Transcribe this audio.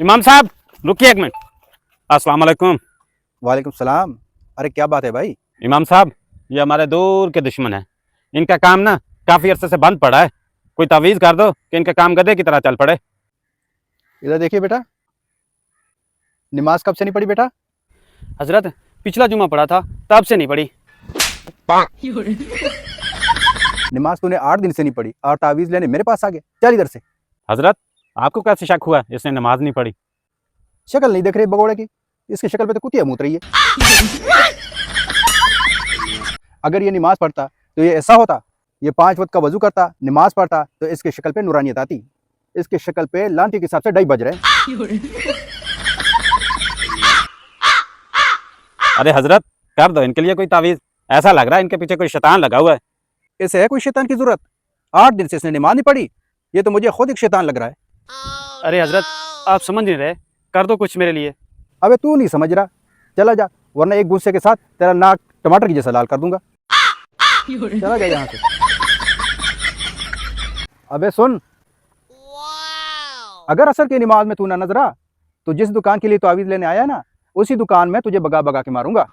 इमाम साहब रुकिए एक मिनट। अस्सलाम वालेकुम। वालेकुम सलाम। अरे क्या बात है भाई? इमाम साहब ये हमारे दूर के दुश्मन है। इनका काम ना काफी अरसे से बंद पड़ा है। कोई तावीज़ कर दो कि इनका काम गधे की तरह चल पड़े। इधर देखिए बेटा, नमाज कब से नहीं पढ़ी बेटा? हजरत पिछला जुमा पड़ा था तब से नहीं पड़ी। नमाज तूने 8 दिन से नहीं पढ़ी और तावीज़ लेने मेरे पास आ गया। चल इधर से। हजरत आपको कैसे शक हुआ इसने नमाज नहीं पढ़ी? शक्ल नहीं देख रही बगौड़े की? इसकी शक्ल पे तो कुतिया मूत रही है। अगर ये नमाज पढ़ता तो ये ऐसा होता। ये 5 वक्त का वजू करता, नमाज पढ़ता तो इसकी शक्ल पे नूरानियत आती। इसकी शक्ल पे लांती के हिसाब से डाई बज रहे हैं। अरे हजरत कर दो इनके लिए कोई तावीज़। ऐसा लग रहा है इनके पीछे कोई शैतान लगा हुआ है। इसे है कोई शैतान की जरूरत? 8 दिन से इसने नमाज नहीं पढ़ी। ये तो मुझे खुद एक शैतान लग रहा है। अरे हजरत आप समझ नहीं रहे, कर दो कुछ मेरे लिए। अबे तू नहीं समझ रहा, चला जा, वरना एक गुस्से के साथ तेरा नाक टमाटर की जैसा लाल कर दूंगा। चला जा यहाँ से। अबे सुन, अगर असर की नमाज में तू ना नजर आ तो जिस दुकान के लिए तावीज़ लेने आया ना, उसी दुकान में तुझे भगा भगा के मारूंगा।